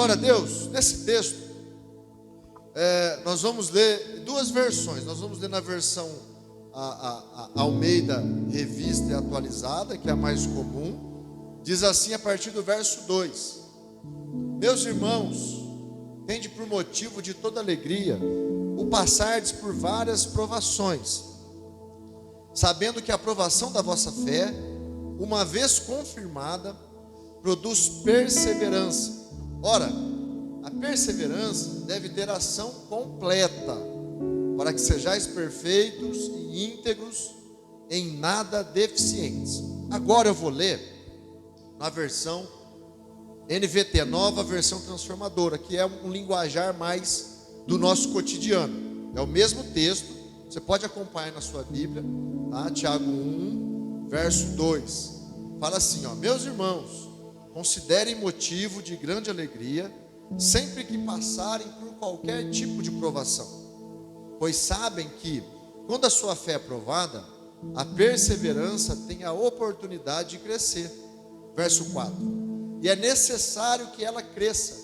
Glória a Deus. Nesse texto, nós vamos ler duas versões. Nós vamos ler na versão a Almeida Revista e Atualizada, que é a mais comum. Diz assim a partir do verso 2: Meus irmãos, tende por motivo de toda alegria o passardes por várias provações, sabendo que a provação da vossa fé, uma vez confirmada, produz perseverança. Ora, a perseverança deve ter ação completa, para que sejais perfeitos e íntegros, em nada deficientes. Agora eu vou ler na versão NVT, nova versão transformadora, que é um linguajar mais do nosso cotidiano. É o mesmo texto, você pode acompanhar na sua Bíblia, tá? Tiago 1, verso 2. Fala assim, meus irmãos, considerem motivo de grande alegria sempre que passarem por qualquer tipo de provação, pois sabem que, quando a sua fé é provada, a perseverança tem a oportunidade de crescer. Verso 4: E é necessário que ela cresça,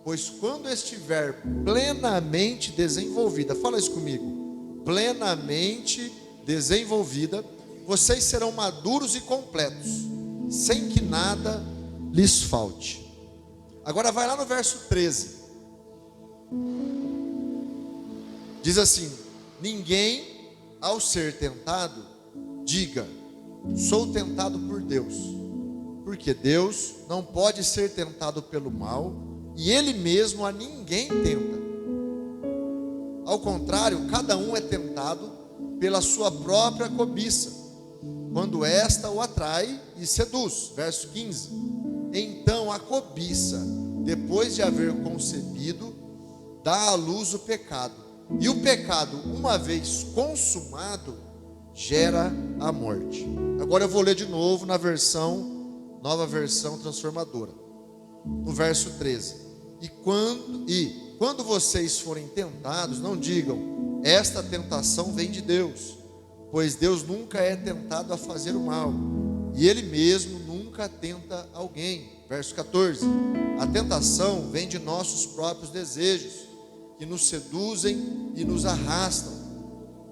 pois quando estiver plenamente desenvolvida, fala isso comigo, plenamente desenvolvida, vocês serão maduros e completos, sem que nada lhes falte. Agora vai lá no verso 13. Diz assim: Ninguém, ao ser tentado, diga, sou tentado por Deus, porque Deus não pode ser tentado pelo mal, e Ele mesmo a ninguém tenta. Ao contrário, cada um é tentado pela sua própria cobiça, quando esta o atrai e seduz. Verso 15: Então a cobiça, depois de haver concebido, dá à luz o pecado. E o pecado, uma vez consumado, gera a morte. Agora eu vou ler de novo na nova versão transformadora. No verso 13: E quando vocês forem tentados, não digam, esta tentação vem de Deus, pois Deus nunca é tentado a fazer o mal, e Ele mesmo nunca tenta alguém. Verso 14: A tentação vem de nossos próprios desejos, que nos seduzem e nos arrastam.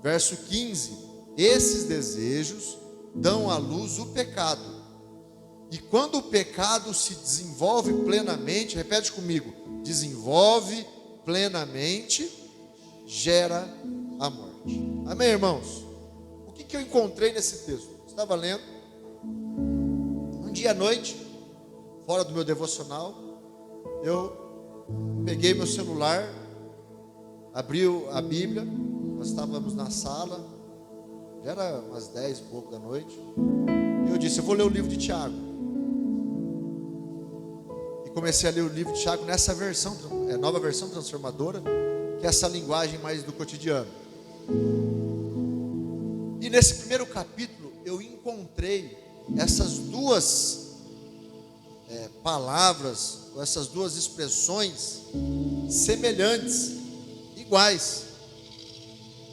Verso 15: Esses desejos dão à luz o pecado, e quando o pecado se desenvolve plenamente, repete comigo, desenvolve plenamente, gera a morte. Amém, irmãos? O que eu encontrei nesse texto? Estava lendo um dia à noite, fora do meu devocional, eu peguei meu celular, abri a Bíblia, nós estávamos na sala, já era umas 10 e pouco da noite, e eu disse, eu vou ler o livro de Tiago. E comecei a ler o livro de Tiago nessa versão, nova versão transformadora, que é essa linguagem mais do cotidiano. E nesse primeiro capítulo eu encontrei essas duas palavras, essas duas expressões semelhantes, iguais.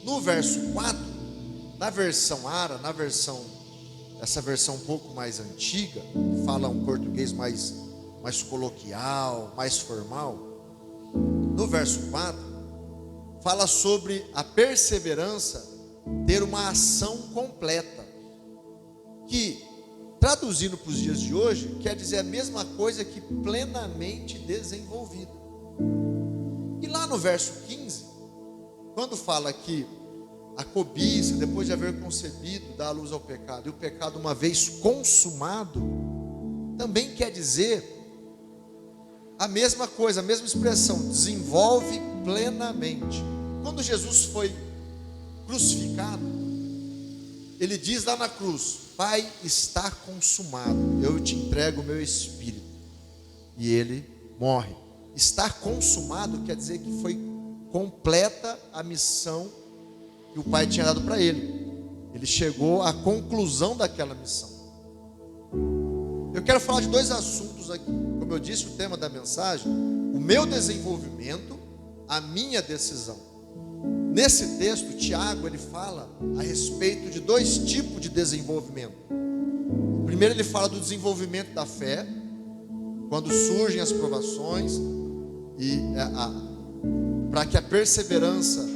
No verso 4, na versão Ara, essa versão um pouco mais antiga, fala um português mais coloquial, mais formal. No verso 4, fala sobre a perseverança ter uma ação completa, que, traduzindo para os dias de hoje, quer dizer a mesma coisa que plenamente desenvolvida. E lá no verso 15, quando fala que a cobiça, depois de haver concebido, dá a luz ao pecado, e o pecado uma vez consumado, também quer dizer a mesma coisa, a mesma expressão, desenvolve plenamente. Quando Jesus foi crucificado, Ele diz lá na cruz, Pai, está consumado, eu te entrego o meu espírito. E Ele morre. Estar consumado quer dizer que foi completa a missão que o Pai tinha dado para Ele. Ele chegou à conclusão daquela missão. Eu quero falar de dois assuntos aqui. Como eu disse, o tema da mensagem, o meu desenvolvimento, a minha decisão. Nesse texto, Tiago, ele fala a respeito de dois tipos de desenvolvimento. Primeiro, ele fala do desenvolvimento da fé, quando surgem as provações, E para que a perseverança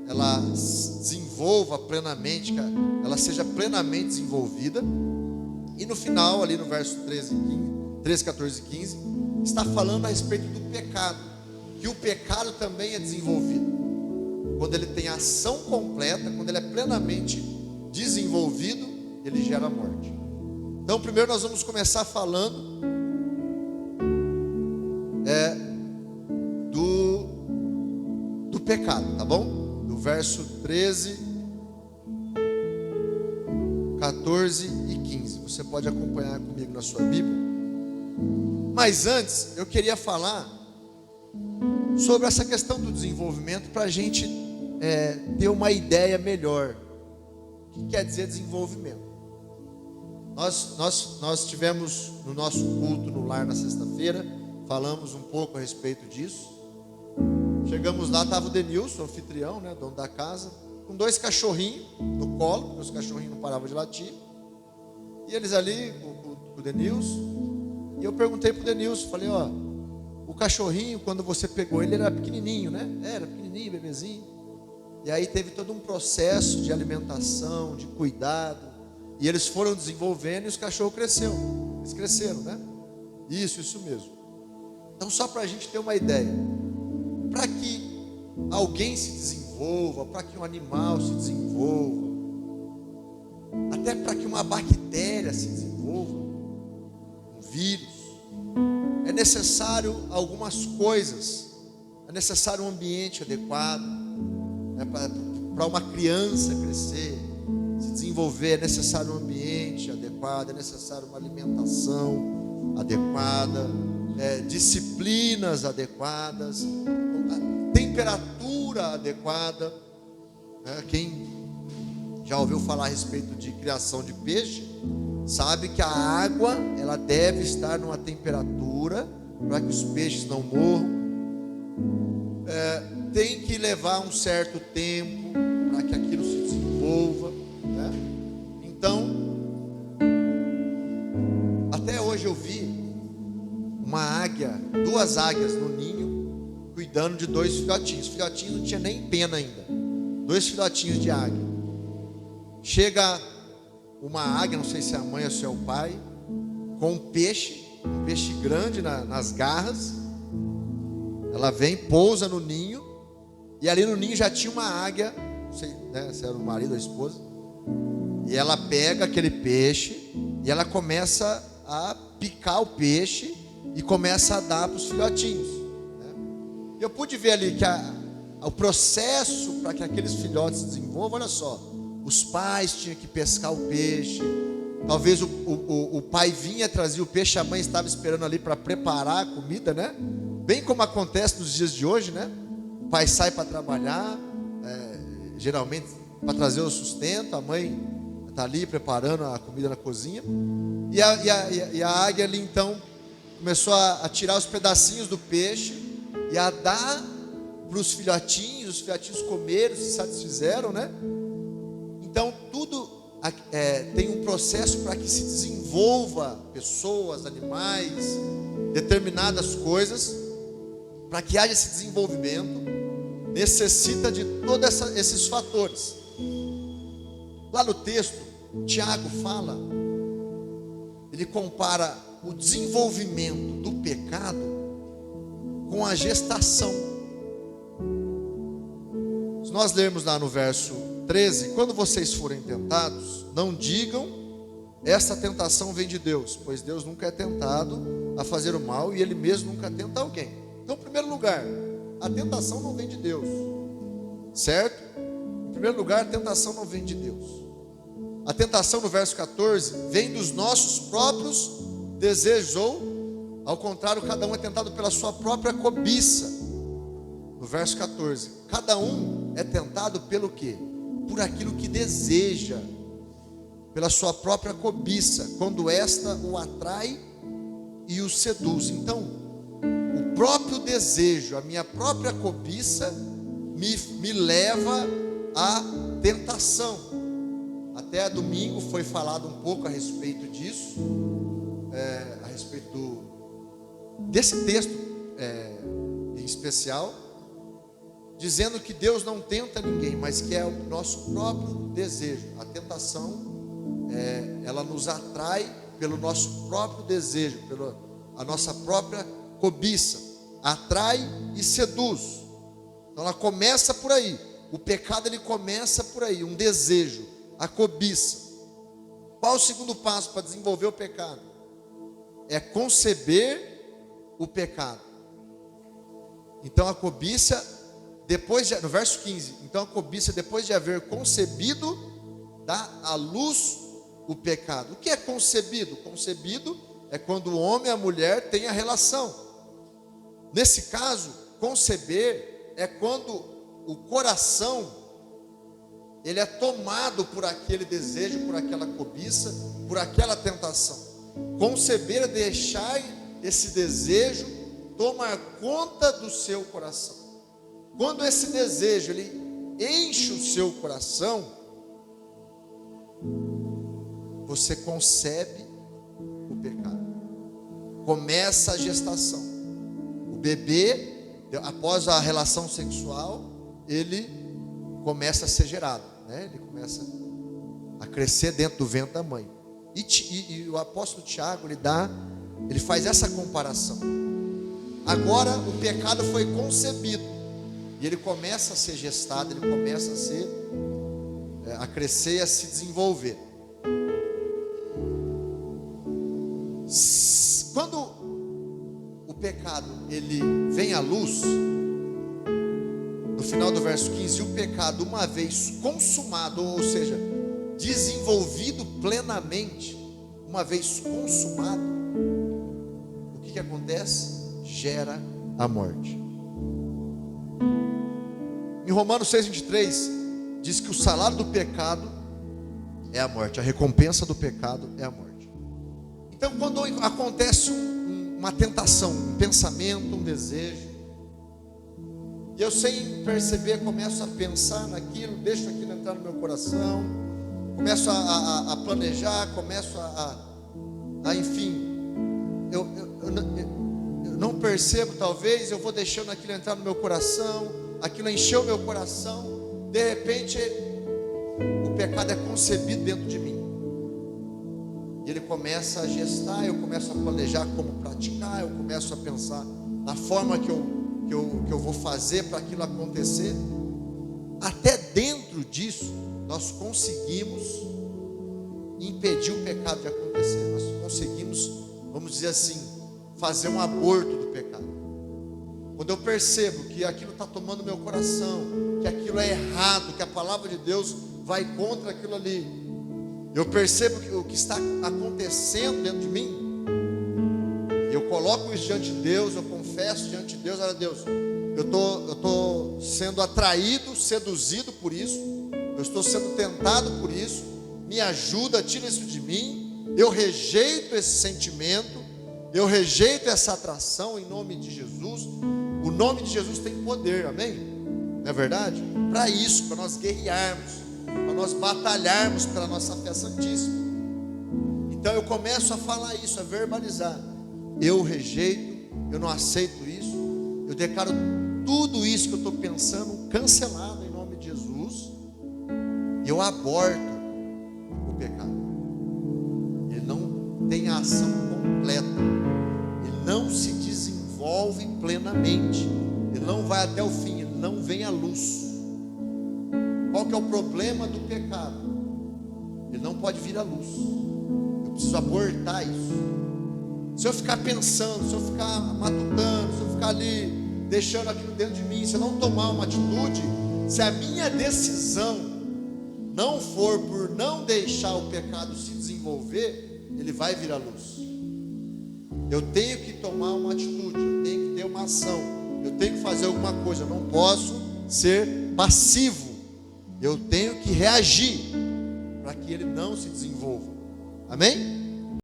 ela desenvolva plenamente, ela seja plenamente desenvolvida. E no final, ali no verso 13, 14 e 15, está falando a respeito do pecado, que o pecado também é desenvolvido. Quando ele tem ação completa, quando ele é plenamente desenvolvido, ele gera morte. Então, primeiro nós vamos começar falando do pecado, tá bom? Do verso 13, 14 e 15. Você pode acompanhar comigo na sua Bíblia. Mas antes, eu queria falar sobre essa questão do desenvolvimento, para a gente ter uma ideia melhor. O que quer dizer desenvolvimento? Nós tivemos no nosso culto no lar na sexta-feira, falamos um pouco a respeito disso. Chegamos lá, estava o Denilson, o anfitrião, né, dono da casa, com 2 cachorrinhos no colo, porque os cachorrinhos não paravam de latir. E eles ali, com o Denilson, e eu perguntei para o Denilson, falei, o cachorrinho, quando você pegou ele, era pequenininho, né? Era pequenininho, bebezinho. E aí teve todo um processo de alimentação, de cuidado, e eles foram desenvolvendo e os cachorros cresceram. Eles cresceram, né? Isso mesmo. Então, só para a gente ter uma ideia, para que alguém se desenvolva, para que um animal se desenvolva, até para que uma bactéria se desenvolva, um vírus, é necessário algumas coisas. É necessário um ambiente adequado, né, para uma criança crescer, se desenvolver. É necessário um ambiente adequado, é necessário uma alimentação adequada, disciplinas adequadas, temperatura adequada. Quem já ouviu falar a respeito de criação de peixe sabe que a água ela deve estar numa temperatura para que os peixes não morram. Tem que levar um certo tempo para que aquilo se desenvolva, né? Então, até hoje eu vi uma águia, 2 águias no ninho, cuidando de 2 filhotinhos. Os filhotinhos não tinha nem pena ainda. 2 filhotinhos de águia. Chega uma águia, não sei se é a mãe ou se é o pai, com um peixe grande nas garras. Ela vem, pousa no ninho, e ali no ninho já tinha uma águia, não sei, né, se era o marido ou a esposa, e ela pega aquele peixe e ela começa a picar o peixe e começa a dar para os filhotinhos, né? Eu pude ver ali que o processo para que aqueles filhotes se desenvolvam, olha só, os pais tinham que pescar o peixe, talvez o pai vinha trazer o peixe, a mãe estava esperando ali para preparar a comida, né? Bem como acontece nos dias de hoje, né? O pai sai para trabalhar, geralmente para trazer o sustento, a mãe está ali preparando a comida na cozinha, e a águia ali então começou a tirar os pedacinhos do peixe e a dar para os filhotinhos comeram, se satisfizeram, né? Então tudo tem um processo para que se desenvolva pessoas, animais, determinadas coisas. Para que haja esse desenvolvimento, necessita de todos esses fatores. Lá no texto, Tiago fala, ele compara o desenvolvimento do pecado com a gestação. Se nós lermos lá no verso 13, quando vocês forem tentados, não digam, esta tentação vem de Deus, pois Deus nunca é tentado a fazer o mal e Ele mesmo nunca tenta alguém. Então, em primeiro lugar, a tentação não vem de Deus, certo? Em primeiro lugar, a tentação não vem de Deus. A tentação, no verso 14, vem dos nossos próprios desejos, ou, ao contrário, cada um é tentado pela sua própria cobiça. No verso 14, cada um é tentado pelo quê? Por aquilo que deseja, pela sua própria cobiça, quando esta o atrai e o seduz. Então, o próprio desejo, a minha própria cobiça me leva à tentação. Até domingo foi falado um pouco a respeito disso, a respeito desse texto em especial, dizendo que Deus não tenta ninguém, mas que é o nosso próprio desejo. A tentação, ela nos atrai pelo nosso próprio desejo, pela a nossa própria cobiça, atrai e seduz. Então ela começa por aí. O pecado ele começa por aí, um desejo, a cobiça. Qual o segundo passo para desenvolver o pecado? É conceber o pecado. Então a cobiça, no verso 15, então a cobiça, depois de haver concebido, dá à luz o pecado. O que é concebido? Concebido é quando o homem e a mulher têm a relação. Nesse caso, conceber é quando o coração ele é tomado por aquele desejo, por aquela cobiça, por aquela tentação. Conceber é deixar esse desejo tomar conta do seu coração. Quando esse desejo ele enche o seu coração, você concebe o pecado. Começa a gestação. O bebê, após a relação sexual, ele começa a ser gerado, né? Ele começa a crescer dentro do ventre da mãe. E o apóstolo Tiago, ele faz essa comparação. Agora o pecado foi concebido e ele começa a ser gestado, ele começa a crescer e a se desenvolver. Quando o pecado ele vem à luz, no final do verso 15, o pecado uma vez consumado, ou seja, desenvolvido plenamente, uma vez consumado, o que acontece? Gera a morte. Em Romanos 6,23 diz que o salário do pecado é a morte, a recompensa do pecado é a morte. Então, quando acontece uma tentação, um pensamento, um desejo, e eu sem perceber começo a pensar naquilo, deixo aquilo entrar no meu coração, começo a planejar, começo enfim, eu não percebo, talvez, eu vou deixando aquilo entrar no meu coração, aquilo encheu o meu coração, de repente o pecado é concebido dentro de mim. E ele começa a gestar, eu começo a planejar como praticar, eu começo a pensar na forma que eu vou fazer para aquilo acontecer. Até dentro disso, nós conseguimos impedir o pecado de acontecer. Nós conseguimos, vamos dizer assim, fazer um aborto do pecado. Quando eu percebo que aquilo está tomando meu coração, que aquilo é errado, que a palavra de Deus vai contra aquilo ali, eu percebo que o que está acontecendo dentro de mim, eu coloco isso diante de Deus, eu confesso diante de Deus, olha Deus, eu estou sendo atraído, seduzido por isso, eu estou sendo tentado por isso, me ajuda, tira isso de mim, eu rejeito esse sentimento, eu rejeito essa atração em nome de Jesus. O nome de Jesus tem poder, amém? Não é verdade? Para isso, para nós guerrearmos, para nós batalharmos pela nossa fé santíssima. Então eu começo a falar isso, a verbalizar. Eu rejeito, eu não aceito isso, eu declaro tudo isso que eu estou pensando cancelado em nome de Jesus, e eu aborto o pecado. Ele não tem a ação completa, ele não se desenvolve plenamente, ele não vai até o fim, ele não vem à luz. Qual que é o problema do pecado? Ele não pode vir à luz. Eu preciso abortar isso. Se eu ficar pensando, se eu ficar matutando, se eu ficar ali deixando aquilo dentro de mim, se eu não tomar uma atitude, se a minha decisão não for por não deixar o pecado se desenvolver, ele vai vir à luz. Eu tenho que tomar uma atitude, eu tenho que ter uma ação, eu tenho que fazer alguma coisa, eu não posso ser passivo, eu tenho que reagir para que ele não se desenvolva. Amém?